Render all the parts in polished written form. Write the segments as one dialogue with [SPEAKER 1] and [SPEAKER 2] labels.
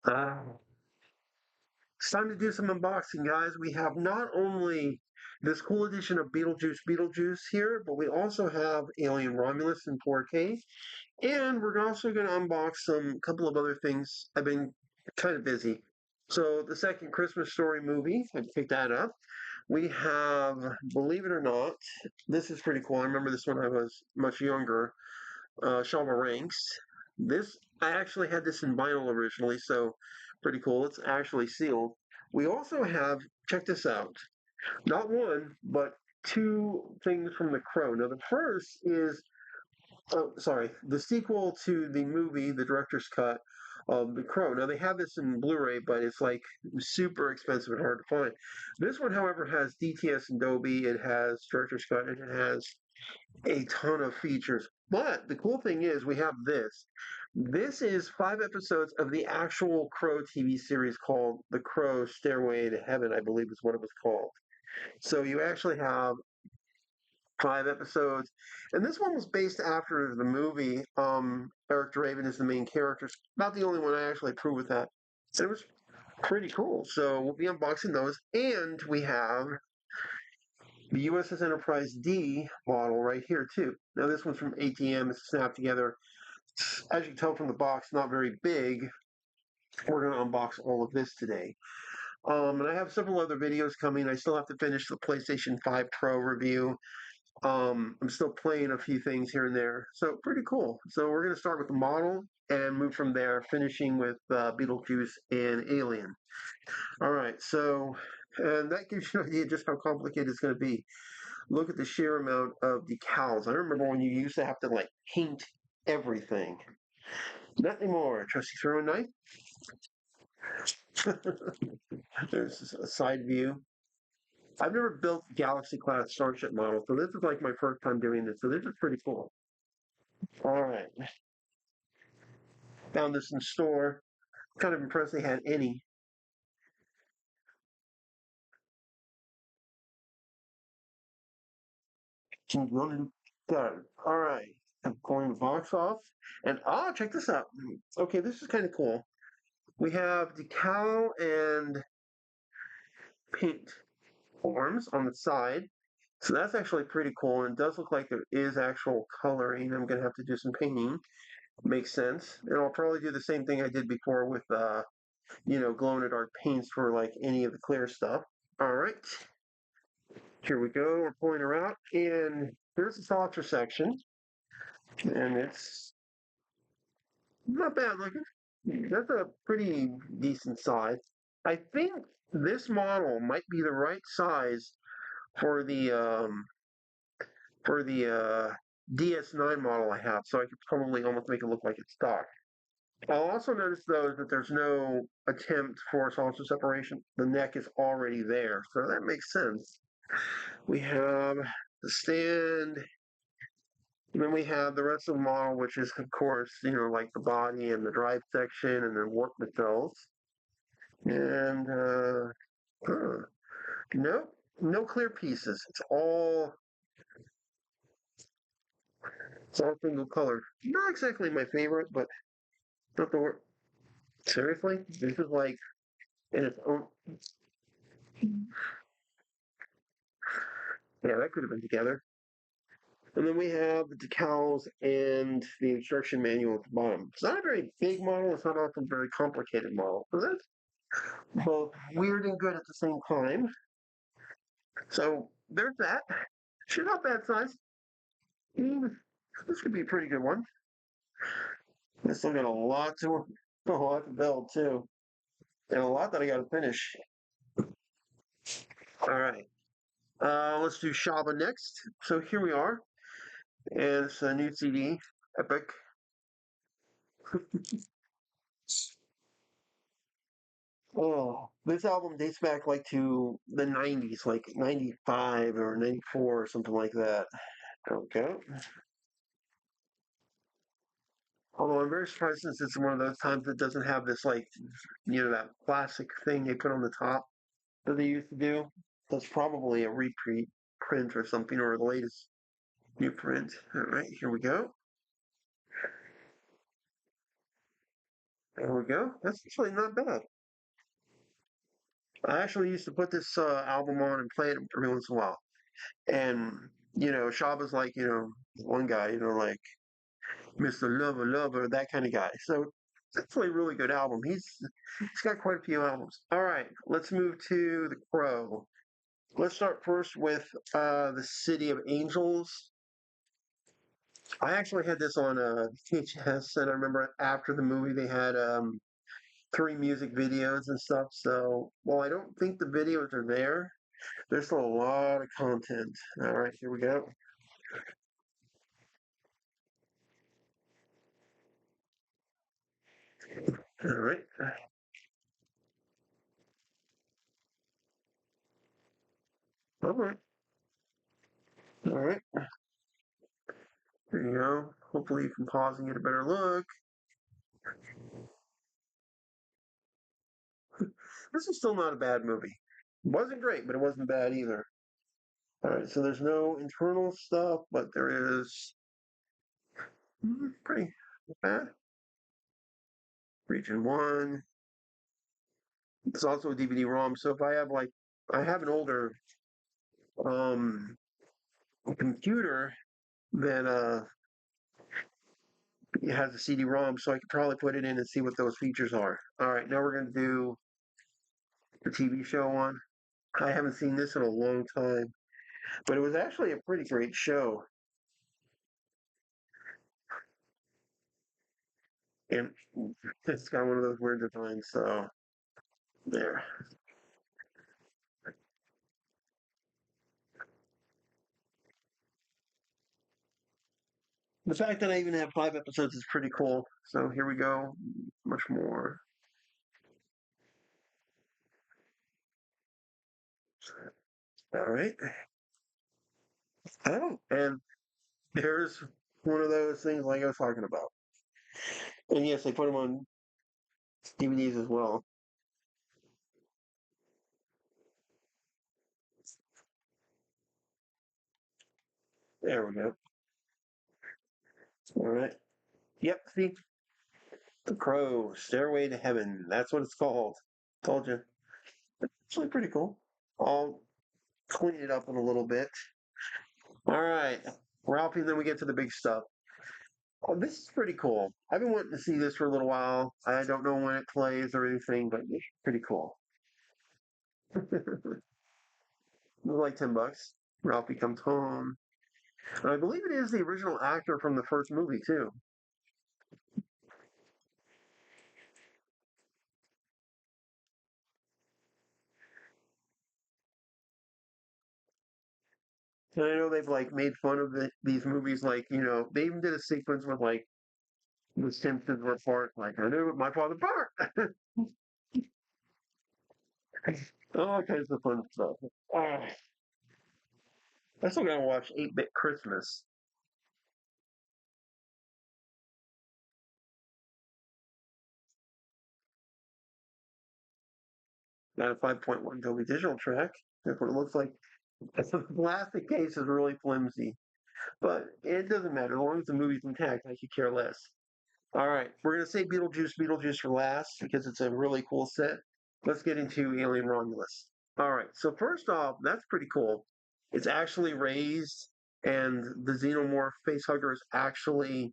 [SPEAKER 1] Uh, it's time to do some unboxing, guys. We have not only this cool edition of Beetlejuice here, but we also have Alien Romulus in 4K, and we're also going to unbox some couple of other things. I've been kind of busy. So the second Christmas Story movie, I picked that up. We have, believe it or not, this is pretty cool. I remember this when I was much younger. Shalva Ranks. This I actually had this in vinyl originally, so pretty cool. It's actually sealed. We also have, check this out, not one, but two things from The Crow. Now, the first is, oh, sorry, the sequel to the movie, the director's cut of The Crow. Now, they have this in Blu-ray, but it's like super expensive and hard to find. This one, however, has DTS and Dolby, it has director's cut, and it has a ton of features. But the cool thing is we have this. This is 5 episodes of the actual Crow TV series called The Crow Stairway to Heaven, I believe is what it was called. So you actually have 5 episodes. And this one was based after the movie. Eric Draven is the main character. It's about the only one I actually approve with that. And it was pretty cool. So we'll be unboxing those. And we have the USS Enterprise D model right here too. Now this one's from ATM, it's snapped together. As you can tell from the box, not very big. We're going to unbox all of this today. And I have several other videos coming. I still have to finish the PlayStation 5 Pro review. I'm still playing a few things here and there. So pretty cool. So we're going to start with the model and move from there, finishing with Beetlejuice and Alien. All right, so and that gives you an idea just how complicated it's going to be. Look at the sheer amount of decals. I remember when you used to have to like paint everything. Not anymore. Trusty throwing knife. There's a side view. I've never built Galaxy class starship model, so this is like my first time doing this. So this is pretty cool. All right, found this in store. Kind of impressed they had any. Got it. All right, I'm pulling the box off, and check this out. Okay, this is kind of cool. We have decal and paint forms on the side. So that's actually pretty cool, and it does look like there is actual coloring. I'm going to have to do some painting. Makes sense. And I'll probably do the same thing I did before with, glow in the dark paints for like any of the clear stuff. All right, here we go. We're pulling her out, and here's the saucer section, and it's not bad looking. That's a pretty decent size. I think this model might be the right size for the DS9 model I have, so I could probably almost make it look like it's stock. I'll also notice though that there's no attempt for saucer separation. The neck is already there, so that makes sense. We have the stand, and then we have the rest of the model, which is of course, like the body and the drive section and the warp nacelles. And no, no clear pieces. It's all single color. Not exactly my favorite, but not the word. Seriously, this is like in its own. Yeah, that could have been together. And then we have the decals and the instruction manual at the bottom. It's not a very big model. It's not also a very complicated model. So that's both weird and good at the same time. So there's that. She's not bad size. This could be a pretty good one. I still got a lot to build too, and a lot that I got to finish. All right. Let's do Shaba next. So here we are. And it's a new CD, Epic. Oh, this album dates back like to the 90s, like 95 or 94 or something like that. Okay. Although I'm very surprised since it's one of those times that doesn't have this, like, that plastic thing they put on the top that they used to do. That's probably a reprint print or something, or the latest new print. All right, here we go. There we go. That's actually not bad. I actually used to put this album on and play it every once in a while. And, Shaba's like, one guy, like Mr. Lover, Lover, that kind of guy. So it's actually a really good album. He's got quite a few albums. All right, let's move to The Crow. Let's start first with The City of Angels. I actually had this on a VHS, and I remember after the movie they had three music videos and stuff. So while I don't think the videos are there, there's still a lot of content. All right, here we go. All right, all right, all right. There you go. Hopefully you can pause and get a better look. This is still not a bad movie. It wasn't great, but it wasn't bad either. All right, so there's no internal stuff, but there is pretty bad. Region one. It's also a DVD-ROM. So if I have I have an older um, computer that has a CD-ROM, so I could probably put it in and see what those features are. All right, now we're going to do the TV show one. I haven't seen this in a long time, but it was actually a pretty great show. And it's got one of those weird designs, so there. The fact that I even have 5 episodes is pretty cool. So here we go. Much more. All right. Oh, and there's one of those things like I was talking about. And yes, they put them on DVDs as well. There we go. All right. Yep. See, The Crow, Stairway to Heaven. That's what it's called. Told you. It's actually pretty cool. I'll clean it up in a little bit. All right, Ralphie. Then we get to the big stuff. Oh, this is pretty cool. I've been wanting to see this for a little while. I don't know when it plays or anything, but it's pretty cool. Like $10. Ralphie comes home. And I believe it is the original actor from the first movie too. And I know they've made fun of these movies. They even did a sequence with the Simpsons were part. Like I knew my father part. All kinds of fun stuff. Ah, I still gotta watch 8-Bit Christmas. Got a 5.1 Dolby digital track. That's what it looks like. The plastic case is really flimsy, but it doesn't matter. As long as the movie's intact, I could care less. All right, we're going to say Beetlejuice for last because it's a really cool set. Let's get into Alien Romulus. All right, so first off, that's pretty cool. It's actually raised, and the xenomorph facehugger is actually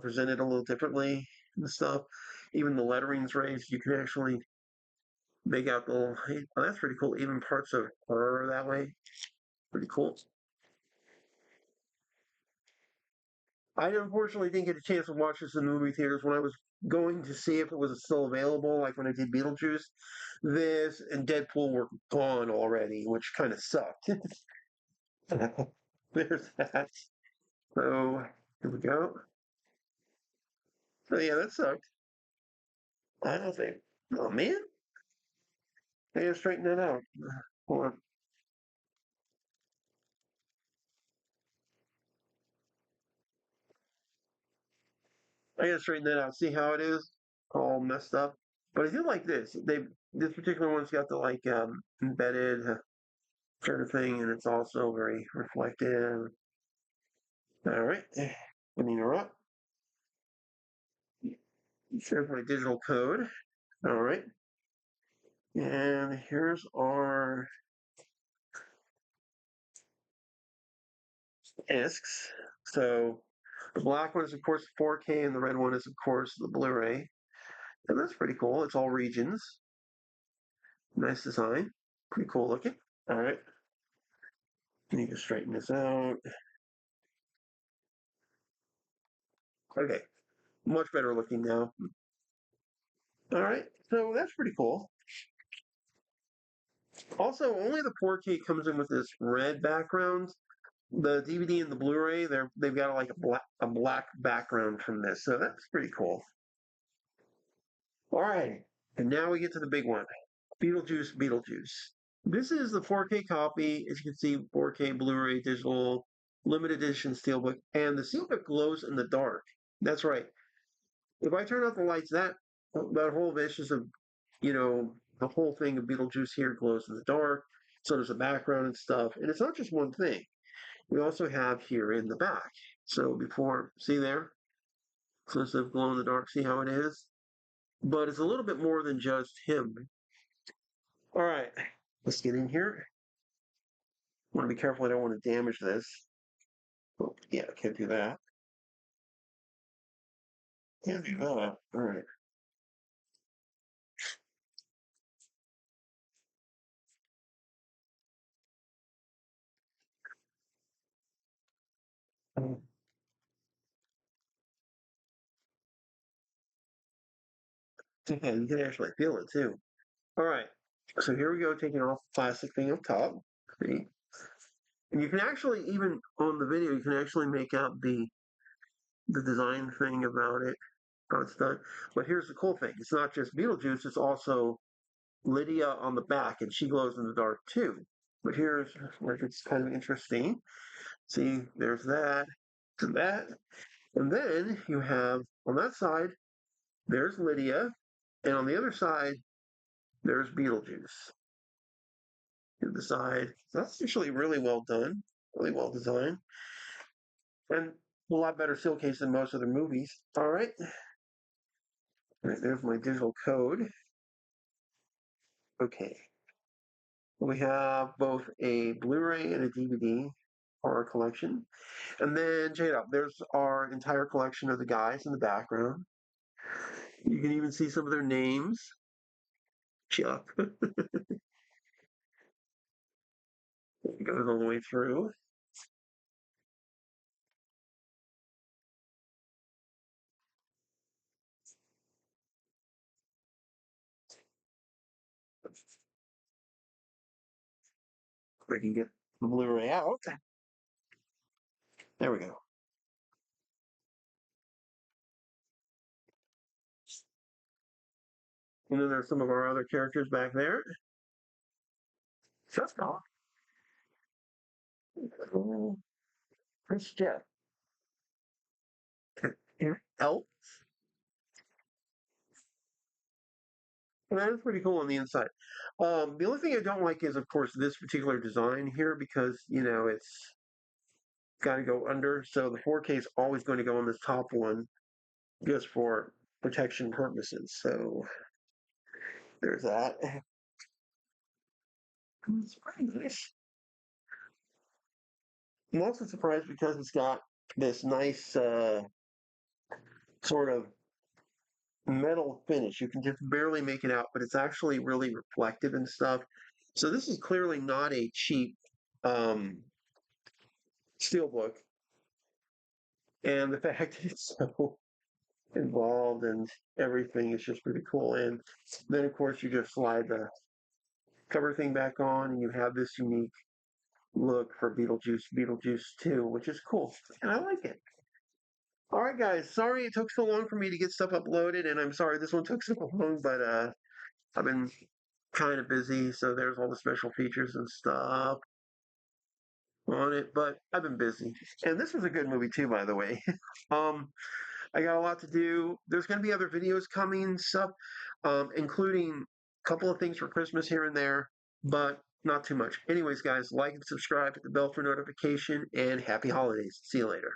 [SPEAKER 1] presented a little differently and stuff. Even the lettering's raised. You can actually make out the little. Oh, that's pretty cool. Even parts of her that way. Pretty cool. I unfortunately didn't get a chance to watch this in the movie theaters when I was going to see if it was still available, like when I did Beetlejuice. This and Deadpool were gone already, which kind of sucked. There's that. So here we go. So yeah, that sucked. I don't think. Oh man, I gotta straighten that out. Hold on. I gotta straighten that out. See how it is? All messed up. But I do like this. This particular one's got the embedded sort of thing, and it's also very reflective. All right, cleaning her up. Here's my digital code. All right. And here's our discs. So the black one is, of course, 4K, and the red one is, of course, the Blu-ray. And that's pretty cool. It's all regions. Nice design. Pretty cool looking. All right. Need to straighten this out. Okay. Much better looking now. All right. So that's pretty cool. Also, only the 4K comes in with this red background. The DVD and the Blu-ray, they've got like a black background from this, so that's pretty cool. All right, and now we get to the big one, Beetlejuice, Beetlejuice. This is the 4K copy, as you can see, 4K Blu-ray, digital, limited edition steelbook, and the steelbook glows in the dark. That's right. If I turn off the lights, that whole vicious of, the whole thing of Beetlejuice here glows in the dark. So there's a background and stuff, and it's not just one thing. We also have here in the back. So before, see there? So instead of glow in the dark, see how it is? But it's a little bit more than just him. All right, let's get in here. I want to be careful. I don't want to damage this. Oh, yeah, I can't do that. Can't do that. All right. Yeah, you can actually feel it too. All right. So here we go, taking off the plastic thing up top. See? And you can actually, even on the video, you can actually make out the design thing about it, how it's done. But here's the cool thing: it's not just Beetlejuice; it's also Lydia on the back, and she glows in the dark too. But here's where it's kind of interesting. See, there's that, and that, and then you have on that side, there's Lydia, and on the other side, there's Beetlejuice. To the side. That's actually really well done, really well designed, and a lot better still case than most other movies. All right. All right, there's my digital code. Okay. We have both a Blu-ray and a DVD for our collection. And then check it out. There's our entire collection of the guys in the background. You can even see some of their names. Chuck. It goes all the way through. We can get the Blu-ray out. There we go. And then there's some of our other characters back there. Just off. Where's Jeff? Elf. And that is pretty cool on the inside. The only thing I don't like is, of course, this particular design here because, it's got to go under. So the 4K is always going to go on this top one just for protection purposes. So there's that. It's pretty nice. I'm also surprised because it's got this nice sort of metal finish. You can just barely make it out, but it's actually really reflective and stuff. So this is clearly not a cheap um, steelbook, and the fact that it's so involved and everything is just pretty cool. And then, of course, you just slide the cover thing back on, and you have this unique look for Beetlejuice 2, which is cool, and I like it. All right, guys. Sorry it took so long for me to get stuff uploaded, and I'm sorry this one took so long, but I've been kind of busy, so there's all the special features and stuff on it. But I've been busy, and this was a good movie too, by the way. um, I got a lot to do. There's going to be other videos coming, stuff, including a couple of things for Christmas here and there, but not too much. Anyways, guys, like and subscribe, hit the bell for notification, and happy holidays. See you later.